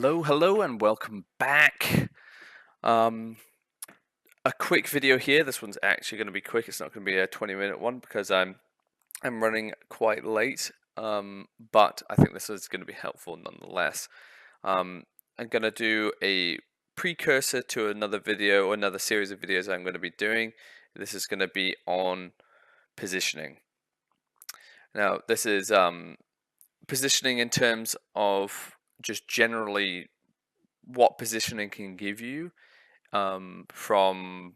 Hello, and welcome back. Um, a quick video here. This one's actually going to be quick. It's not going to be a 20-minute one because I'm running quite late. But I think this is going to be helpful nonetheless. I'm going to do a precursor to another video or another series of videos I'm going to be doing. This is going to be on positioning. Now, this is positioning in terms of just generally what positioning can give you, from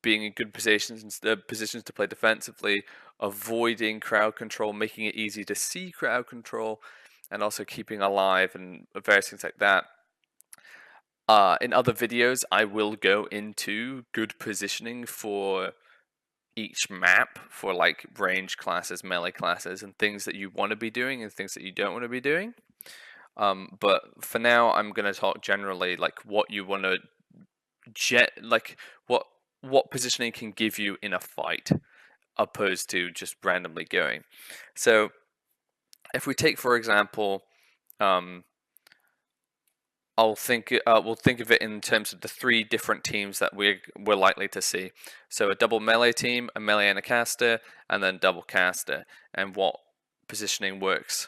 being in good positions to play defensively, avoiding crowd control, making it easy to see crowd control, and also keeping alive and various things like that. In other videos, I will go into good positioning for each map, for like range classes, melee classes, and things that you want to be doing and things that you don't want to be doing. But for now, I'm going to talk generally like what you want to what positioning can give you in a fight, opposed to just randomly going. So, if we take for example, we'll think of it in terms of the three different teams that we're likely to see. So a double melee team, a melee and a caster, and then double caster, and what positioning works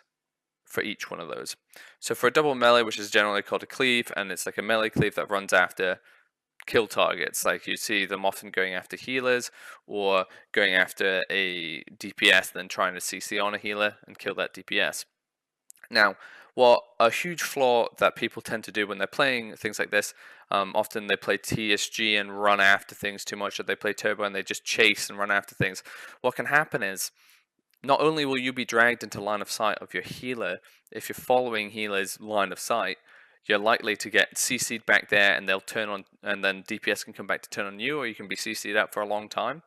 for each one of those. So for a double melee, which is generally called a cleave, and it's like a melee cleave that runs after kill targets. Like you see them often going after healers or going after a DPS, then trying to CC on a healer and kill that DPS. Now, what a huge flaw that people tend to do when they're playing things like this, often they play TSG and run after things too much, or they play Turbo and they just chase and run after things. What can happen is, not only will you be dragged into line of sight of your healer, if you're following healer's line of sight, you're likely to get CC'd back there and they'll turn on, and then DPS can come back to turn on you, or you can be CC'd out for a long time.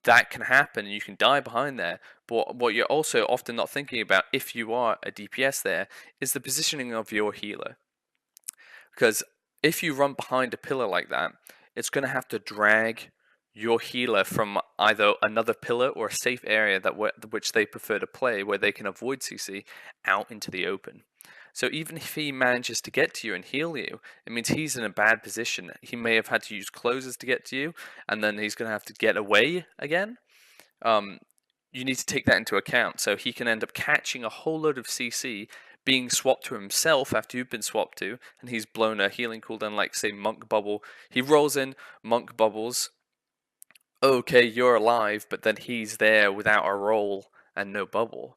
That can happen and you can die behind there. But what you're also often not thinking about, if you are a DPS there, is the positioning of your healer. Because if you run behind a pillar like that, it's going to have to drag your healer from either another pillar or a safe area which they prefer to play, where they can avoid CC, out into the open. So even if he manages to get to you and heal you, it means he's in a bad position. He may have had to use closes to get to you, and then he's going to have to get away again. You need to take that into account. So he can end up catching a whole load of CC, being swapped to himself after you've been swapped to, and he's blown a healing cooldown, like say Monk Bubble. He rolls in, Monk bubbles. Okay, you're alive, but then he's there without a roll and no bubble.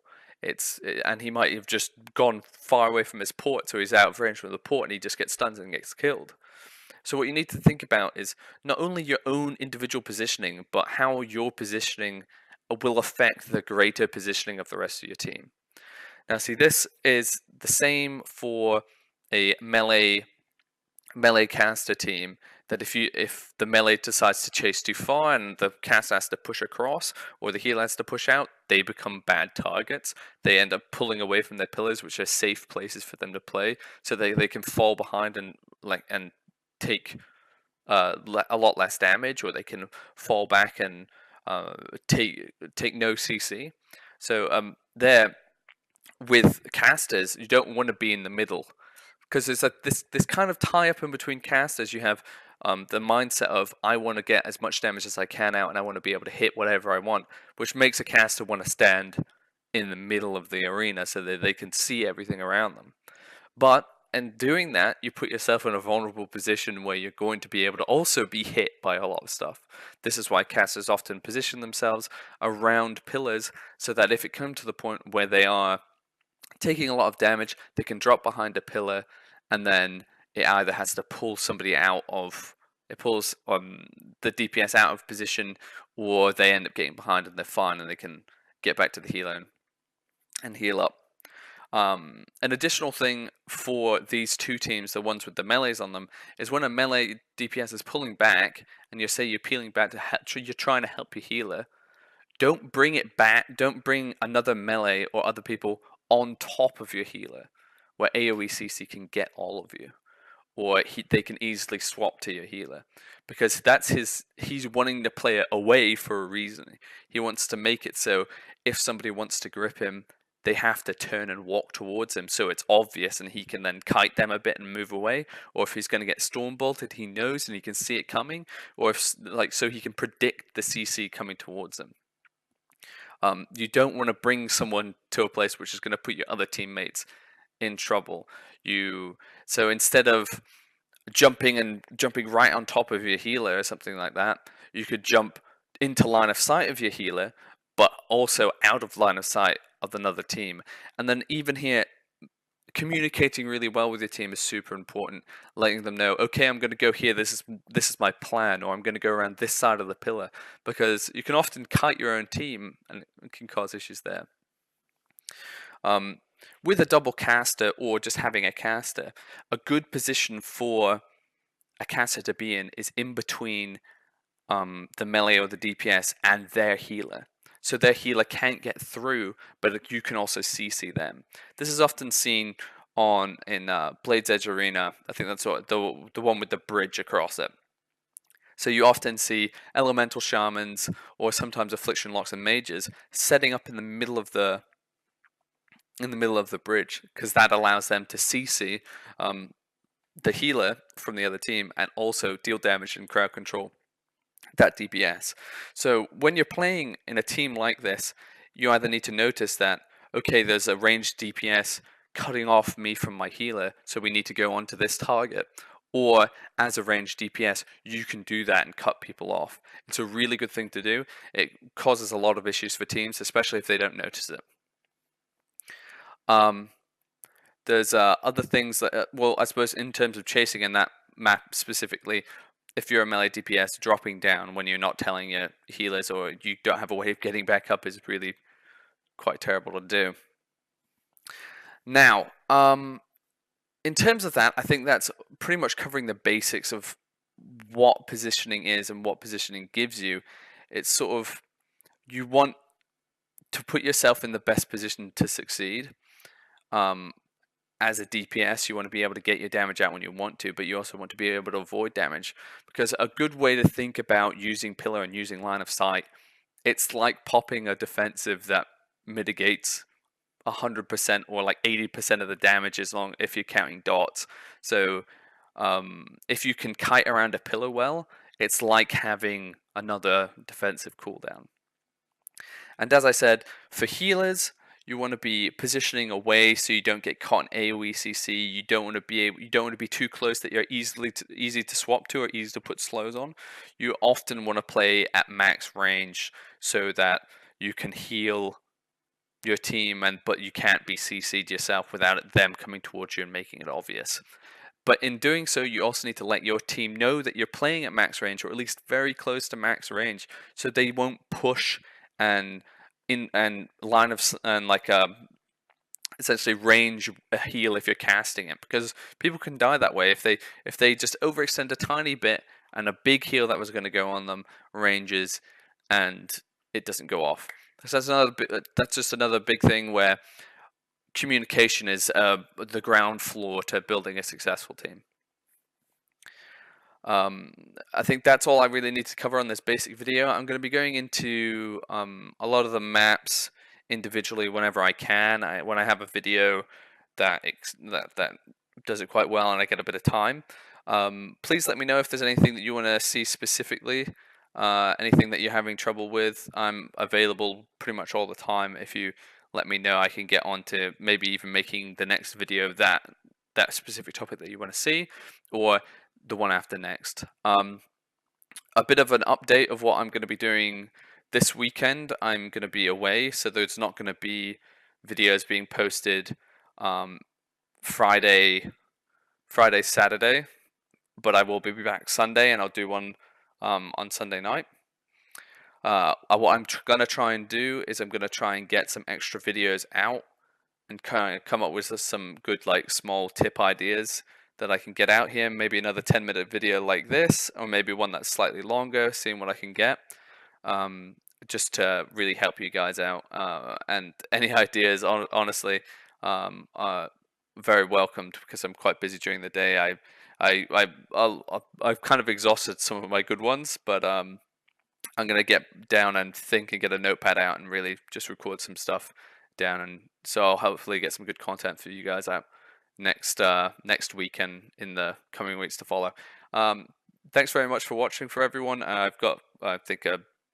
And he might have just gone far away from his port, so he's out of range from the port, and he just gets stunned and gets killed. So what you need to think about is not only your own individual positioning, but how your positioning will affect the greater positioning of the rest of your team. Now, see, this is the same for a melee caster team, that if the melee decides to chase too far and the caster has to push across, or the healer has to push out, they become bad targets. They end up pulling away from their pillars, which are safe places for them to play, so they can fall behind and take a lot less damage, or they can fall back and take no CC. So there, with casters, you don't want to be in the middle, because there's this kind of tie up in between casters. You have the mindset of, I want to get as much damage as I can out, and I want to be able to hit whatever I want, which makes a caster want to stand in the middle of the arena so that they can see everything around them. But in doing that, you put yourself in a vulnerable position where you're going to be able to also be hit by a lot of stuff. This is why casters often position themselves around pillars, so that if it comes to the point where they are taking a lot of damage, they can drop behind a pillar, and then it either has to pull somebody out of, it pulls the DPS out of position, or they end up getting behind and they're fine and they can get back to the healer and heal up. An additional thing for these two teams, the ones with the melees on them, is when a melee DPS is pulling back, and you're peeling back you're trying to help your healer, don't bring it back. Don't bring another melee or other people on top of your healer, where AoE CC can get all of you, or they can easily swap to your healer, because he's wanting to play it away for a reason. He wants to make it so if somebody wants to grip him, they have to turn and walk towards him, so it's obvious, and he can then kite them a bit and move away. Or if he's going to get storm bolted, he knows and he can see it coming. Or if so he can predict the CC coming towards him. You don't want to bring someone to a place which is going to put your other teammates in trouble. So instead of jumping right on top of your healer or something like that, you could jump into line of sight of your healer, but also out of line of sight of another team. And then even here, communicating really well with your team is super important. Letting them know, okay, I'm going to go here. This is my plan, or I'm going to go around this side of the pillar, because you can often kite your own team, and it can cause issues there. With a double caster or just having a caster, a good position for a caster to be in is in between the melee or the DPS and their healer. So their healer can't get through, but you can also CC them. This is often seen in Blade's Edge Arena. I think that's the one with the bridge across it. So you often see elemental shamans or sometimes affliction locks and mages setting up in the middle of the bridge, because that allows them to CC the healer from the other team and also deal damage and crowd control that DPS. So when you're playing in a team like this, you either need to notice that, okay, there's a ranged DPS cutting off me from my healer, so we need to go on to this target. Or as a ranged DPS, you can do that and cut people off. It's a really good thing to do. It causes a lot of issues for teams, especially if they don't notice it. There's other things that, well, I suppose in terms of chasing in that map specifically, if you're a melee DPS, dropping down when you're not telling your healers or you don't have a way of getting back up is really quite terrible to do. Now, in terms of that, I think that's pretty much covering the basics of what positioning is and what positioning gives you. It's sort of, you want to put yourself in the best position to succeed. As a DPS, you want to be able to get your damage out when you want to, but you also want to be able to avoid damage. Because a good way to think about using pillar and using line of sight, it's like popping a defensive that mitigates 100% or like 80% of the damage, as long if you're counting dots. So if you can kite around a pillar well, it's like having another defensive cooldown. And as I said, for healers, you want to be positioning away so you don't get caught in AoE CC. You don't want to be too close that you're easy to swap to or easy to put slows on. You often want to play at max range so that you can heal your team, but you can't be CC'd yourself without them coming towards you and making it obvious. But in doing so, you also need to let your team know that you're playing at max range, or at least very close to max range, so they won't push and line of and like essentially range a heal if you're casting it, because people can die that way if they just overextend a tiny bit and a big heal that was going to go on them ranges and it doesn't go off. So that's just another big thing where communication is the ground floor to building a successful team. I think that's all I really need to cover on this basic video. I'm going to be going into a lot of the maps individually whenever I can. When I have a video that does it quite well and I get a bit of time. Please let me know if there's anything that you want to see specifically, anything that you're having trouble with. I'm available pretty much all the time. If you let me know, I can get on to maybe even making the next video of that specific topic that you want to see, or the one after next. A bit of an update of what I'm going to be doing this weekend. I'm going to be away, so there's not going to be videos being posted Friday, Saturday, but I will be back Sunday, and I'll do one on Sunday night. What I'm going to try and do is I'm going to try and get some extra videos out and kind of come up with some good like small tip ideas that I can get out here. Maybe another 10-minute video like this, or maybe one that's slightly longer, seeing what I can get, just to really help you guys out. And any ideas, honestly, are very welcomed, because I'm quite busy during the day. I've kind of exhausted some of my good ones, but I'm gonna get down and think and get a notepad out and really just record some stuff down, and so I'll hopefully get some good content for you guys out next week and in the coming weeks to follow. Thanks very much for watching, for everyone. I've got, I think,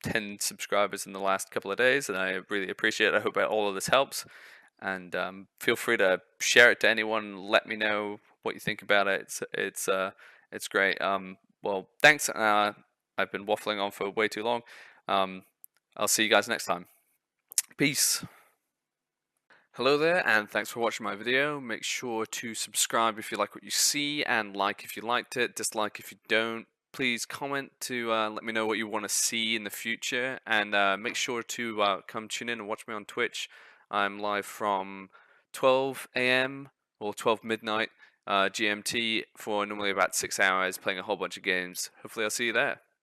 10 subscribers in the last couple of days, and I really appreciate it. I hope all of this helps, and feel free to share it to anyone. Let me know what you think about it. It's great. Well, thanks. I've been waffling on for way too long. I'll see you guys next time. Peace. Hello there, and thanks for watching my video. Make sure to subscribe if you like what you see, and like if you liked it, dislike if you don't. Please comment to let me know what you want to see in the future, and make sure to come tune in and watch me on Twitch. I'm live from 12 a.m. or 12 midnight GMT for normally about 6 hours, playing a whole bunch of games. Hopefully I'll see you there.